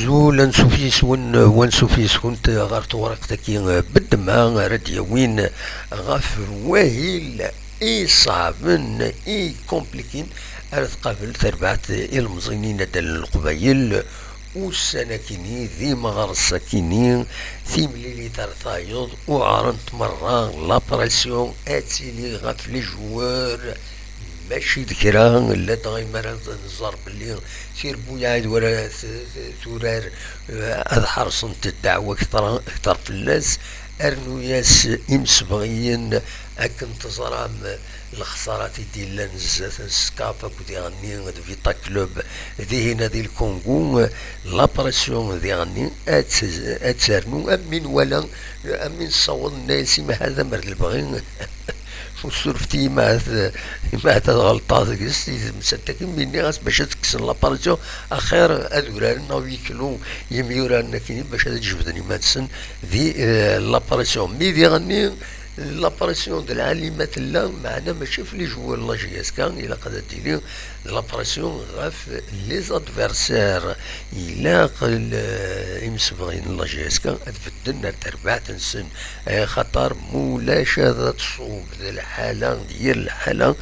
أزول نسوفيس ونسوفيس كنت غارت ورقتكي بالدماء راديوين غاف واهيل اي صعبن اي كومبليكين على تقابل تربعت المزينين دال القبايل والسناكيني ذي مغرس كيني ثي مليلي ترثايض وعرنت مرة لابراسيون اتيلي غاف لي جوار ماشي ذكرى لا دايما نزار بلي سير بويا ولا ثورار هذا حرصنت الدعوة أكثر في الناس أرنو ياس إمسبغيين أكن تزرام الخسارات ديال نزات سكابا كودي غني فيتا كلوب ذي هنا ذي الكونغو لابراسيون ذي غني أتسرنو أمين ولا أمين صوت الناس ما هذا مرد البغين وسرفتي ما غلطات كستي مساتك مني غاس باش تكسر لابارتيو اخير ادوران ويكلو يميوران كاين باش تجبدني مادسن ذي لابارتيو مي ذي غني لاباريسيون ديال العالمات لا معنا ماشي في لي جوار لا جي اس كان الى قد ديري لاباريسيون غاف لي زادفيرسير الى قل يمسبغين لا جي اس كان تبدلنا تربعة سن خطر مولاش هذا تصوب الحاله ديال الحاله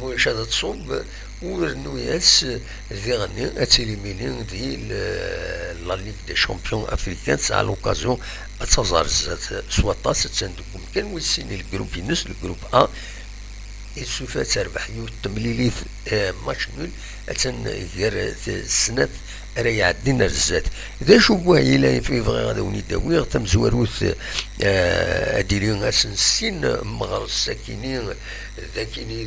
مولاش هذا تصوب ورنو ياس ذي غني اتيليميني دي لا ليغ دي شامبيون افريكان سا لوكازيون اتزار سوا طاس تندكم كان ويسين الجروب ينس الجروب ا يسوفا تربح يو تمليليث ماتش نول اتن غير السنه راه يعدينا الزات اذا شوفوا الى في فغي غادا ونيداوي تم زواروث اديريون اسنسين مغرس ساكنين ذاكيني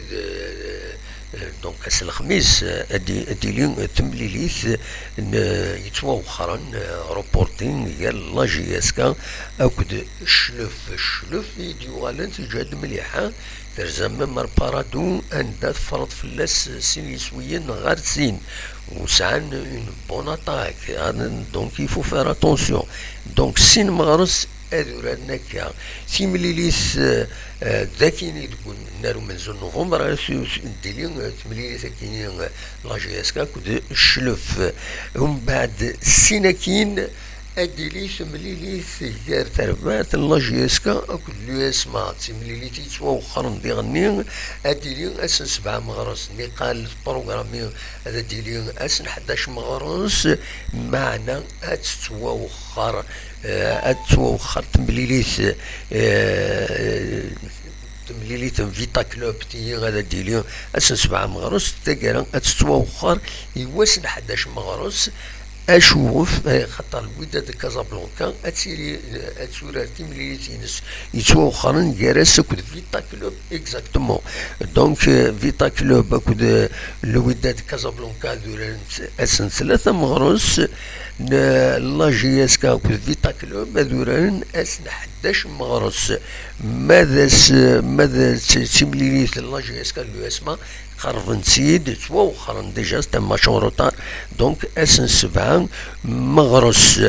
دونك كاس الخميس اديلين تمليليث يتوخرن روبورتين ديال لا جي اس كا اكد شلف يديوغالنت جاد مليحه ترزم مر بارادو ان فرض في اللاس سين يسويين غير سين وسعن اون بون اتاك دونك يفو فير اتونسيون دونك سين مغرس أذورنا كا سيمليليس ذاكيني تكون نارو من زون نوفمبر ديلين تمليليس ذاكيني لا جي اس كا كود الشلف ومن بعد سيناكين اديليس مليليس غير تربات لا جي اس كا اكل لو اس ما تمليلي تيتوا وخرن دي غني اديلين اسن 7 مغرس نقال بروغرامي هذا ديلين اسن 11 مغرس معنا اتتوا وخر اتوخر تمليليث تمليليث فيتا كلوب تي غادا ديليون اسن 7 مغرس تاكرا اتتوخر يواسن 11 مغرس اشوف خاطر الوداد كازابلانكا اتسيري اتسورار تيمليليث ينس يتوخرن كراس كود فيتا كلوب اكزاكتومون دونك فيتا كلوب كود الوداد كازابلانكا دوران اسن 3 مغرس لا جي اس كا كود فيتا كلوب دوران اسن 11 مغرس ماذا تيمليليث لا جي اس كا لو اسما خرفن سيد توخرن ديجا ستا ماتش روتار دونك اسن 7 مغرس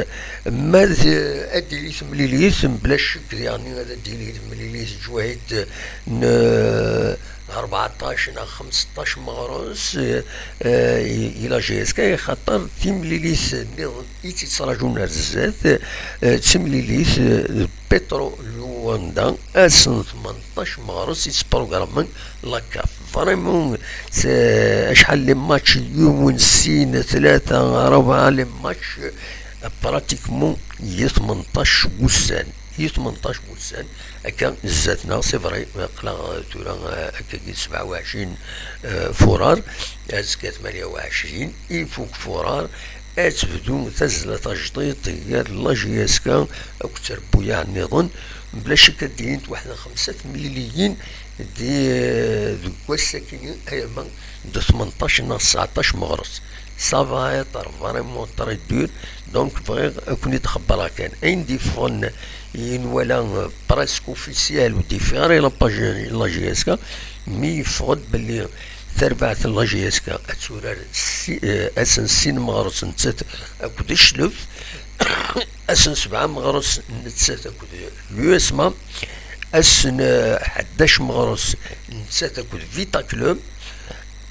ماذا اديليث مليليث بلا شك يعني هذا ديليث مليليث جوهيت 14 15 مغرس الى جي اس كا خاطر تيمليليث يتصراجون الزات تيمليليث بيترو لواندا اسن 18 مغرس يتبروغرامن لا كاف فريمون شحال لي ماتش يوم سين 3 4 لي ماتش براتيكمون 18 بوسان 18 بوسان هكا زاتنا سي فري قلا تورا هكا 27 فرار ازكا 28 يفوق فرار اتبدو تزلا تجديد ديال لا جي اس كا اكثر بويا النظام بلا شك دينت واحد 5 مليون دي كواساكين ايما دو 18 نا 19 مغرس صافا يطر فريمون طري دور دونك فغي كون يتخبر كان اين دي فون ين ولا بريسك اوفيسيال ودي فيري لاباج لا جي اس كا مي فغد بلي تربعت لا جي اس كا اتسورار اسن سين مغرس نتسات اكود الشلف اسن 7 مغرس نتسات اكود لو اسما اسن 11 مغرس نتسات اكود فيتا كلوب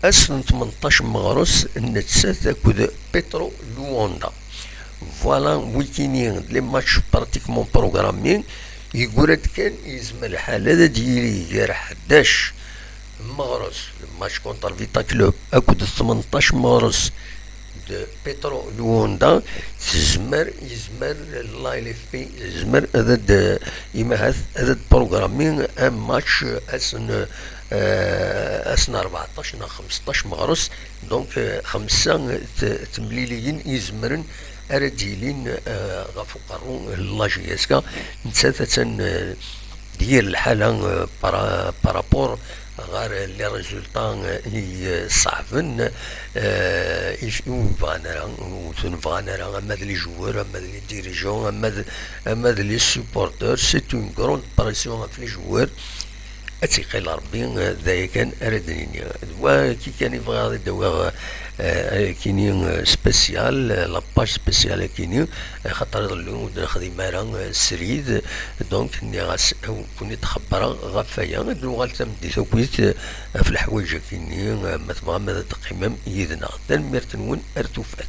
اسن 18 مغرس نتسات اكود بيترو لواندا فوالا ويكيني لي ماتش براتيكمون بروغرامين يقول كان يزم الحالة دا ديالي غير 11 مغرس الماتش كونتر فيتا كلوب اكد 18 مغرس دو بيترو لوندا يزمر لايف في يزمر هذا يمهث هذا بروغرامين ان ماتش اسن 14 نا 15 مغرس دونك خمسة تمليليين يزمرن ارديلين غفو قارون لاجياسكا نتساتا ديال الحالة بارابور غير لي ريزولطان صعبن فغانا اما لي جوار اما لي ديريجون اما لي سوبورتور سي اون كروند بريسيون في لي جوار اتيقي ربي ذايا كان اردنيني وكي كان يبغى يدوغ كيني سبيسيال لاباج سبيسيال كيني خاطر يضلو خديمة راه سريد دونك ني غاس كوني تخبر غفايا نوغال تمدي توكيت في الحوايج كيني ما تبغى ماذا تقيمم يدنا دال ميرتنون ارتوفات